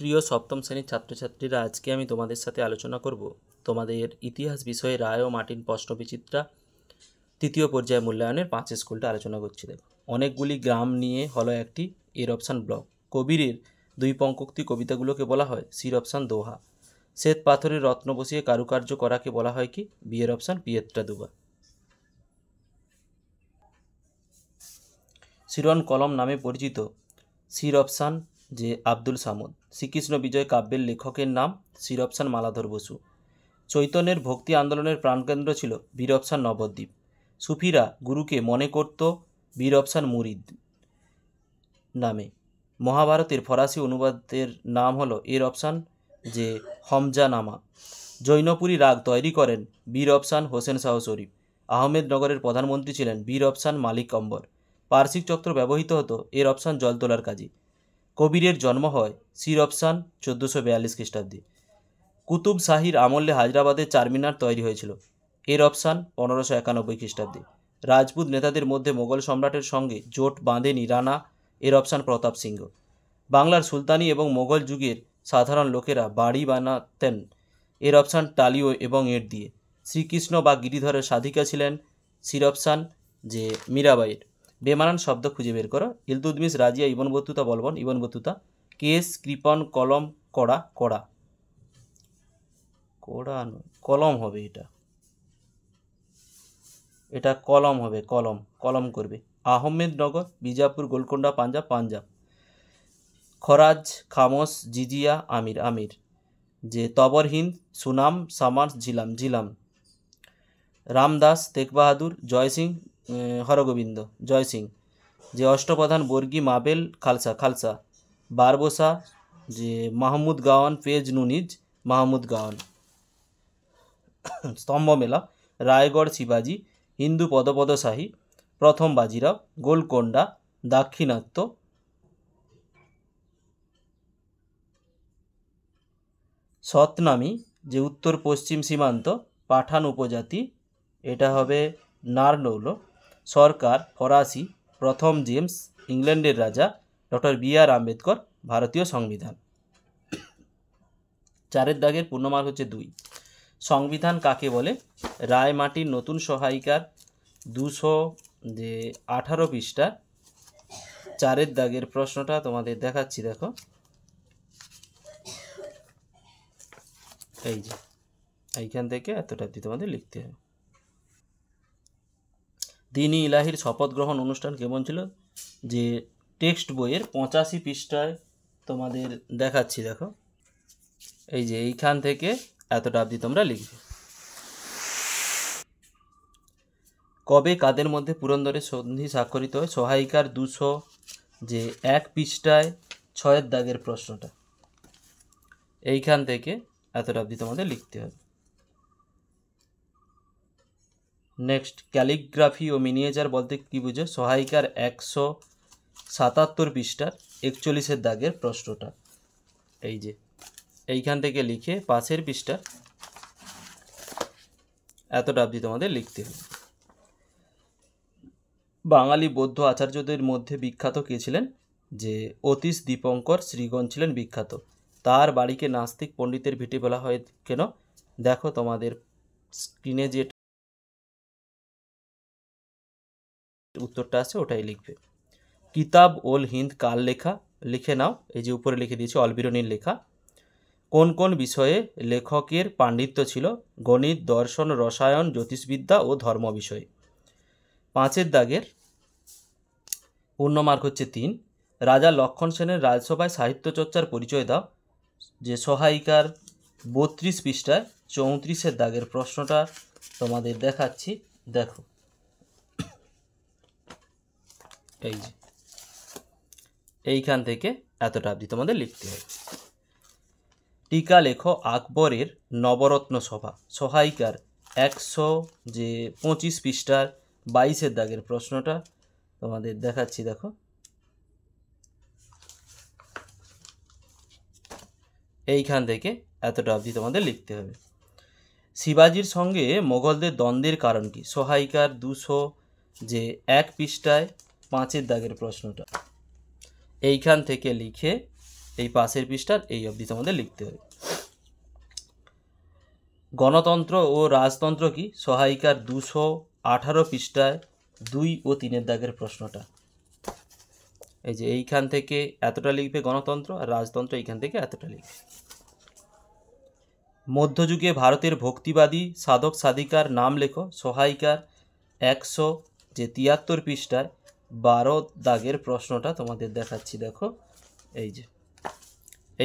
প্রিয় সপ্তম শ্রেণীর ছাত্রছাত্রীরা, আজকে আমি তোমাদের সাথে আলোচনা করব তোমাদের ইতিহাস বিষয়ে রায় ও মার্টিন প্রশ্নবিচিত্রা তৃতীয় পর্যায়ে মূল্যায়নের 5 স্কুলটা আলোচনা করছি। দেখো, অনেকগুলি গ্রাম নিয়ে হলো একটি এর অপশান ব্লক। কবিরের দুই পঙ্ক্তি কবিতাগুলোকে বলা হয় সির অপশান দোহা। শ্বেত পাথরের রত্ন বসিয়ে কারুকার্য করাকে বলা হয় কি? বি এর অপশান পিয়েত্রা দুবা। শিরন কলম নামে পরিচিত সির অপশান যে আব্দুল সামদ। শ্রীকৃষ্ণ বিজয় কাব্যের লেখকের নাম সির অপশান মালাধর বসু। চৈতন্যের ভক্তি আন্দোলনের প্রাণকেন্দ্র ছিল বীর অপশান নবদ্বীপ। সুফিরা গুরুকে মনে করত বীর অপশান মুরিদ নামে। মহাভারতের ফরাসি অনুবাদের নাম হলো এর অপশান যে হমজানামা। জৈনপুরী রাগ তৈরি করেন বীর অপশান হোসেন শাহ শরীফ। আহমেদনগরের প্রধানমন্ত্রী ছিলেন বীর অপশান মালিক অম্বর। পার্শ্বিক চক্র ব্যবহৃত হতো এর অপশান জল তোলার কাজে। কবিরের জন্ম হয় সির অপশান 1442 খ্রিস্টাব্দে। কুতুব শাহির আমলে হায়দ্রাবাদে চারমিনার তৈরি হয়েছিল এর অপশান 1591 খ্রিস্টাব্দে। রাজপুত নেতাদের মধ্যে মোগল সম্রাটের সঙ্গে জোট বাঁধেনি রানা এর অপশান প্রতাপ সিংহ। বাংলার সুলতানি এবং মোগল যুগের সাধারণ লোকেরা বাড়ি বানাতেন এর অপশান টালিও এবং এর দিয়ে। শ্রীকৃষ্ণ বা গিরিধরের সাধিকা ছিলেন সির অপশান যে মীরাবাইয়ের। বেমানান শব্দ খুঁজে বের করো। Iltutmish, Razia, Ibn Battuta, Balban, Ibn Battuta. Case, কৃপন, কলম, কড়া, কড়া, কড়া নয়, কলম হবে এটা, এটা কলম হবে, কলম, কলম করবে। আহমেদনগর, বিজাপুর, গোলকোন্ডা, পাঞ্জাব, পাঞ্জাব। খরাজ, খামোশ, জিজিয়া, আমির, আমির। যে তবর হিন্দ, সুনাম, সামার, জিলাম, জিলাম। রামদাস, তেগ বাহাদুর, জয় সিং, হরগোবিন্দ, জয় সিং। যে অষ্টপ্রধান বর্গী, মাবেল, খালসা, খালসা। বারবোসা, যে মাহমুদ গাওয়ান, পেজ নুনিজ, মাহমুদ গাওয়ান। স্তম্ভ মেলা, রায়গড়, শিবাজি, হিন্দু পদপদ শাহী, প্রথম বাজিরাও, গোলকোন্ডা, দাক্ষিণাত্য। সতনামি, যে উত্তর পশ্চিম সীমান্ত, পাঠান উপজাতি, এটা হবে নারনৌল। সরকার, ফরাসি, প্রথম জেমস, ইংল্যান্ডের রাজা, ডক্টর বি আর আম্বেদকর, ভারতীয় সংবিধান। চারের দাগের পূর্ণমার্ক হচ্ছে 2। সংবিধান কাকে বলে? রায় মার্টিন নতুন সহায়িকার 218 পৃষ্ঠা। চারের দাগের প্রশ্নটা তোমাদের দেখাচ্ছি, দেখো। এই যে এইখান থেকে এতটা তোমাদের লিখতে হবে। দ্বীন-ই ইলাহির শপথ গ্রহণ অনুষ্ঠান কেমন ছিল? যে টেক্সট বইয়ের 85 পৃষ্ঠায় তোমাদের দেখাচ্ছি, দেখো। এই যে এইখান থেকে এতটা অবধি তোমরা লিখবে। কবে কাদের মধ্যে পুরন্দরের সন্ধি স্বাক্ষরিত হয়? সহায়িকার 201 পৃষ্ঠায় 6 দাগের প্রশ্নটা। এইখান থেকে এতটা অবধি তোমাদের লিখতে হবে। নেক্সট, ক্যালিগ্রাফি ও মিনিয়েচার বলতে কি বুঝো? সহায়িকার 177 পৃষ্ঠার 41 দাগের প্রশ্নটা। এই যে এইখান থেকে লিখে পাশের পৃষ্ঠা এতটা অবধি তোমাদের লিখতে হবে। বাঙালি বৌদ্ধ আচার্যদের মধ্যে বিখ্যাত কে ছিলেন? যে অতীশ দীপঙ্কর শ্রীগণ ছিলেন বিখ্যাত। তার বাড়িকে নাস্তিক পণ্ডিতের ভিটে বলা হয় কেন? দেখো তোমাদের স্ক্রিনে যে উত্তরটা আছে ওটাই লিখবে। কিতাব ওল হিন্দ কার লেখা? লিখে নাও, এই যে উপরে লিখে দিয়েছি, অলবিরনির লেখা। কোন কোন বিষয়ে লেখকের পাণ্ডিত্য ছিল? গণিত, দর্শন, রসায়ন, জ্যোতিষবিদ্যা ও ধর্ম বিষয়ে। 5 দাগের পূর্ণমার্ক হচ্ছে 3। রাজা লক্ষণ সেনের রাজসভায় সাহিত্য চর্চার পরিচয় দাও। যে সহায়িকার 32 পৃষ্ঠায় 34 দাগের প্রশ্নটা তোমাদের দেখাচ্ছি, দেখো। এই যে এইখান থেকে এতটা অবধি তোমাদের লিখতে হবে। টিকা লেখো আকবরের নবরত্ন সভা। সহায়িকার 125 পৃষ্ঠার 22 দাগের প্রশ্নটা তোমাদের দেখাচ্ছি, দেখো। এইখান থেকে এতটা অবধি তোমাদের লিখতে হবে। শিবাজির সঙ্গে মোগলদের দ্বন্দ্বের কারণ কি? সহায়িকার 201 পৃষ্ঠায় 5 দাগের প্রশ্নটা। এইখান থেকে লিখে এই পাশের পৃষ্ঠার এই অবধি তোমাদের লিখতে হবে। গণতন্ত্র ও রাজতন্ত্র কি, সহায়িকার 218 পৃষ্ঠায় 2 ও 3 দাগের প্রশ্নটা। এই যে এইখান থেকে এতটা লিখবে গণতন্ত্র, আর রাজতন্ত্র এইখান থেকে এতটা লিখবে। মধ্যযুগে ভারতের ভক্তিবাদী সাধক সাধিকার নাম লেখো, সহায়িকার 173 পৃষ্ঠায় 12 দাগের প্রশ্নটা তোমাদের দেখাচ্ছি। দেখো এই যে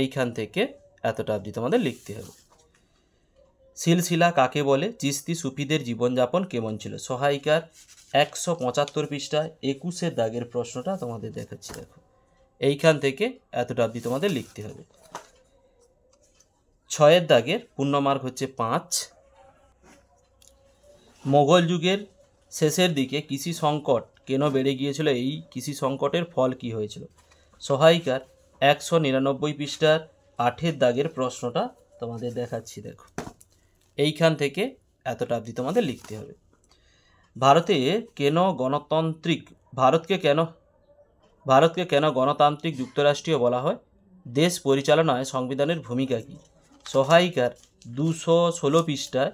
এইখান থেকে এতটা অবধি তোমাদের লিখতে হবে। সিলসিলা কাকে বলে, চিস্তি সুফিদের জীবনযাপন কেমন ছিল, সহায়িকার 175 পৃষ্ঠায় 21 দাগের প্রশ্নটা তোমাদের দেখাচ্ছি। দেখো এইখান থেকে এতটা অবধি তোমাদের লিখতে হবে। 6 দাগের পূর্ণমার্ক হচ্ছে 5। মোগল যুগের শেষের দিকে কৃষি সংকট কেন বেড়ে গিয়েছিল, এই কৃষি সংকটের ফল কি হয়েছিল, সহায়িকার 199 পৃষ্ঠার 8 দাগের প্রশ্নটা তোমাদের দেখাচ্ছি। দেখো এইখান থেকে এতটা অবধি তোমাদের লিখতে হবে। ভারতকে কেন গণতান্ত্রিক যুক্তরাষ্ট্রীয় বলা হয়, দেশ পরিচালনায় সংবিধানের ভূমিকা কী, সহায়িকার 216 পৃষ্ঠায়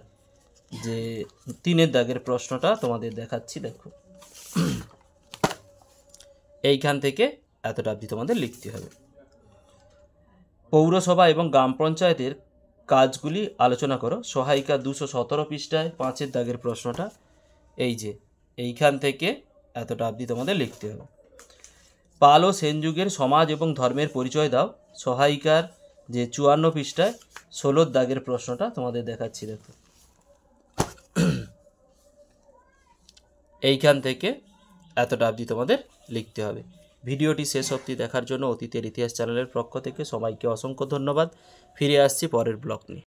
যে 3 দাগের প্রশ্নটা তোমাদের দেখাচ্ছি। দেখো এইখান থেকে এতটা অবধি তোমাদের লিখতে হবে। পৌরসভা এবং গ্রাম পঞ্চায়েতের কাজগুলি আলোচনা করো, সহায়িকা 217 পৃষ্ঠায় 5 দাগের প্রশ্নটা। এই যে এইখান থেকে এতটা অবধি তোমাদের লিখতে হবে। পাল ও সেন যুগের সমাজ এবং ধর্মের পরিচয় দাও, সহায়িকার যে 54 পৃষ্ঠায় 16 দাগের প্রশ্নটা তোমাদের দেখাচ্ছি। দেখো এইখান থেকে এতটা অবধি তোমাদের লিখতে হবে। ভিডিওটি শেষ অবধি দেখার জন্য অতীতের ইতিহাস চ্যানেলের পক্ষ থেকে সবাইকে অসংখ্য ধন্যবাদ। ফিরে আসছি পরের ব্লগ নিয়ে।